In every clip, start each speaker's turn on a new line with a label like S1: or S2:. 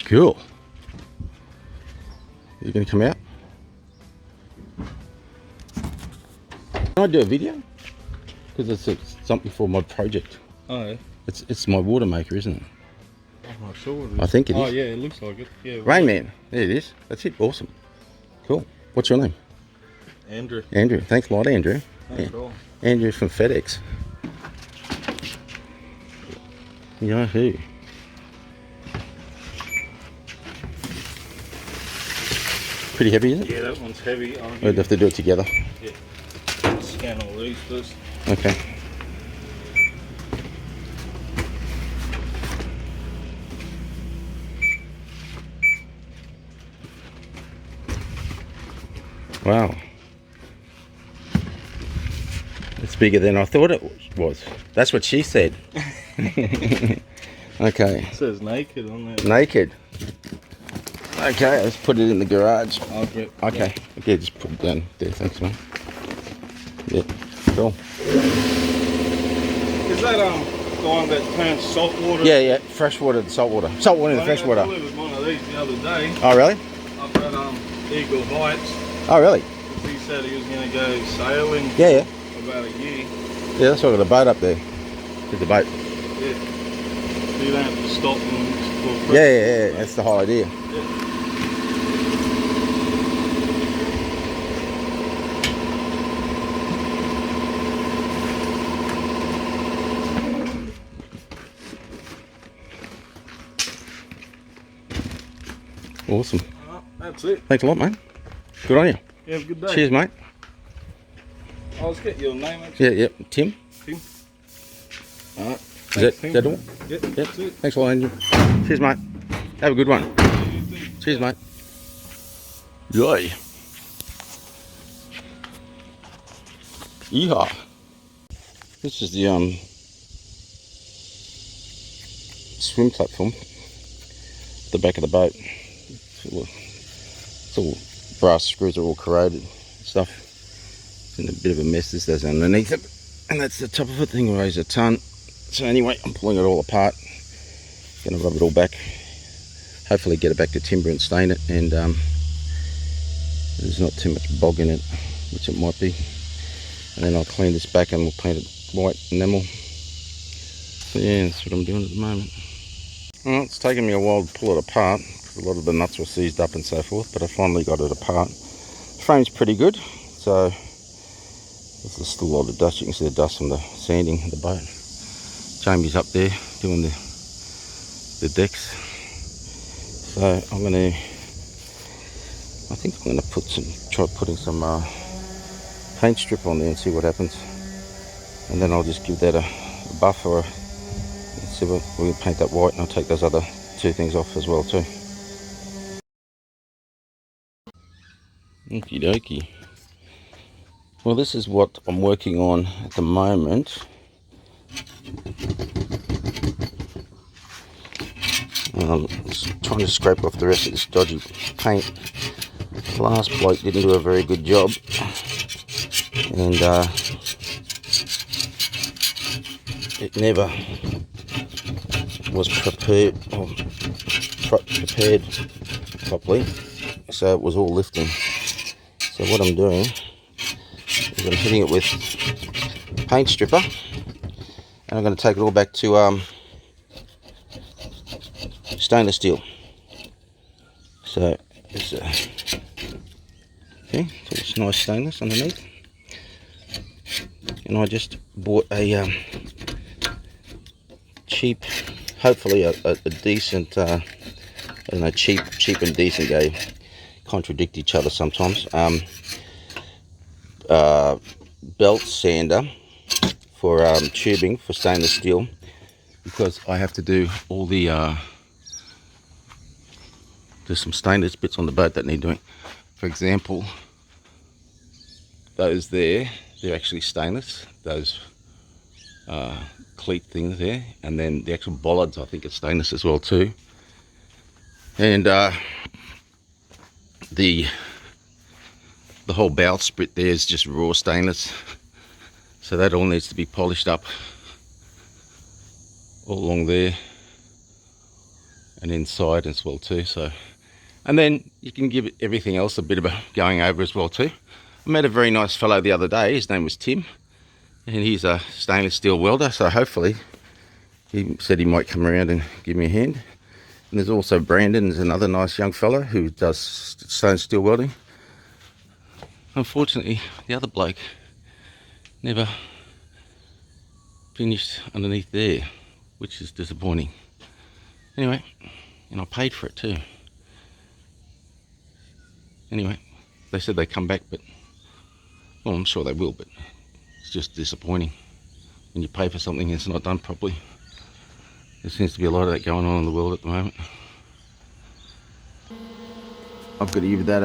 S1: Cool. You gonna come out? Can I do a video? Because it's something for my project.
S2: Oh, yeah.
S1: It's my water maker, isn't it?
S2: I'm not sure what it is.
S1: I think it is.
S2: Oh, yeah, it looks like it. Yeah.
S1: Rain Man. There it is. That's it. Awesome. Cool. What's your name?
S2: Andrew.
S1: Andrew. Thanks a lot, Andrew.
S2: Thanks, all.
S1: Andrew from FedEx. Yahoo. Pretty heavy, isn't it?
S2: Yeah, that one's heavy.
S1: We'd have to do it together.
S2: Yeah. Scan all these first.
S1: Okay. Wow. It's bigger than I thought it was. That's what she said. Okay.
S2: It says naked on there.
S1: Naked. Okay, let's put it in the garage.
S2: Okay.
S1: Okay. Okay, just put it down there. Thanks, man. Yeah. Cool.
S2: Is that the one that turns salt water?
S1: Yeah, yeah. Fresh water and salt water. Salt water and fresh water.
S2: I delivered one of these the other day.
S1: Oh, really?
S2: Up at Eagle Heights.
S1: Oh, really?
S2: He said he was going to go sailing.
S1: Yeah, yeah.
S2: For about a year.
S1: Yeah, that's why I got a boat up there. Did the boat.
S2: Yeah. So you don't have to stop and.
S1: Yeah. That's the whole idea.
S2: Yeah.
S1: Awesome.
S2: That's it.
S1: Thanks a lot, mate. Good on you.
S2: You have a good day.
S1: Cheers, mate.
S2: I'll just get your name actually.
S1: Yeah, Tim.
S2: Tim.
S1: Alright.
S2: Thanks,
S1: Is that all?
S2: Yep.
S1: Yep.
S2: That's it.
S1: Thanks a lot, Andrew. Cheers, mate. Have a good one. Cheers, mate. Yay. Yeehaw. This is the swim platform at the back of the boat. It's all brass screws are all corroded and stuff. It's in a bit of a mess. This goes underneath it, and that's the top of it. Thing weighs a ton. So anyway, I'm pulling it all apart. Gonna rub it all back. Hopefully get it back to timber and stain it, and there's not too much bog in it, which it might be. And then I'll clean this back and we'll paint it white enamel. So yeah, that's what I'm doing at the moment. Well, it's taken me a while to pull it apart because a lot of the nuts were seized up and so forth, but I finally got it apart. The frame's pretty good, so there's still a lot of dust. You can see the dust from the sanding of the boat. Jamie's up there doing the decks. So I think I'm gonna try putting some paint strip on there and see what happens. And then I'll just give that a buff or see what we can paint that white, and I'll take those other two things off as well too. Okie dokie. Well, this is what I'm working on at the moment. Just trying to scrape off the rest of this dodgy paint. The last bloke didn't do a very good job, and it never was prepared properly, so it was all lifting. So what I'm doing is I'm hitting it with paint stripper, and I'm going to take it all back to stainless steel. So it's okay, so it's nice stainless underneath. And I just bought a cheap, hopefully a decent, I don't know, cheap and decent, they contradict each other sometimes. Belt sander for tubing for stainless steel, because I have to do all the there's some stainless bits on the boat that need doing. For example, those there, they're actually stainless, those cleat things there, and then the actual bollards, I think it's stainless as well too. And the whole bowsprit there is just raw stainless, so that all needs to be polished up all along there. and inside as well too. So, and then you can give everything else a bit of a going over as well too. I met a very nice fellow the other day. His name was Tim, and he's a stainless steel welder. So hopefully, he said he might come around and give me a hand. And there's also Brandon, who's another nice young fellow who does stainless steel welding. Unfortunately, the other bloke never finished underneath there, which is disappointing. Anyway, and I paid for it too. Anyway, they said they'd come back, but, well, I'm sure they will, but it's just disappointing when you pay for something and it's not done properly. There seems to be a lot of that going on in the world at the moment. I've got to give that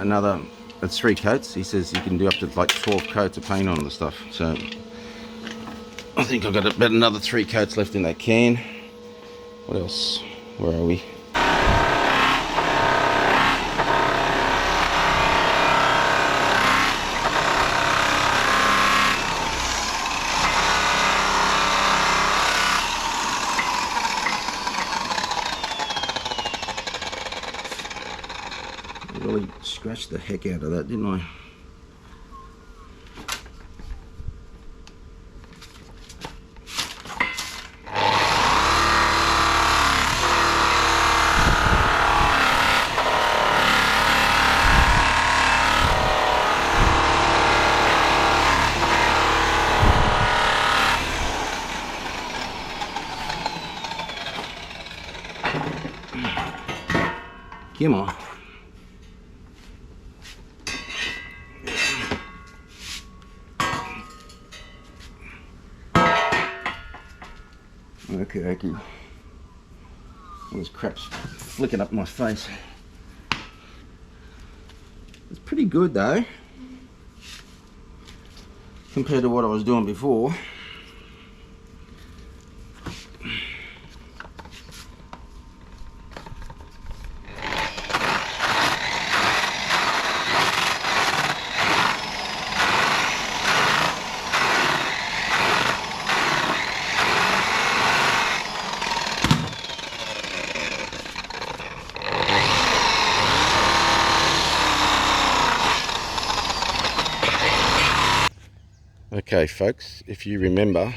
S1: another, it's 3 coats. He says you can do up to like 12 coats of paint on the stuff. So I think I've got about another 3 coats left in that can. What else? Where are we? Really scratched the heck out of that, didn't I? Come on. Okay. All this crap's flicking up my face. It's pretty good though, compared to what I was doing before. Okay folks, if you remember,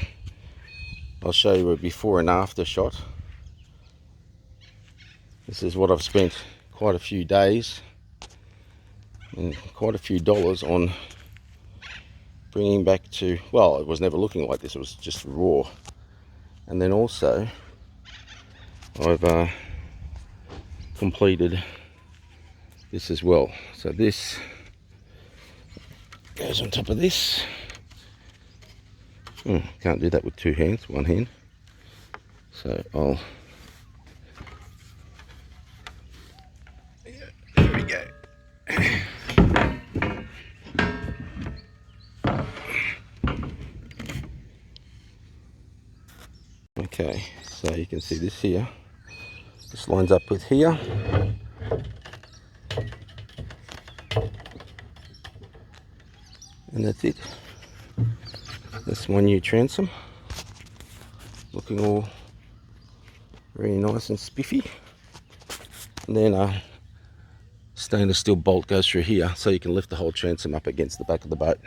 S1: I'll show you a before and after shot. This is what I've spent quite a few days and quite a few dollars on bringing back to, well, it was never looking like this, it was just raw. And then also I've completed this as well. So this goes on top of this. Can't do that with 2 hands, 1 hand. So I'll, there we go. Okay, so you can see this here. This lines up with here. And that's it. That's my new transom, looking all very nice and spiffy. And then a stainless steel bolt goes through here, so you can lift the whole transom up against the back of the boat.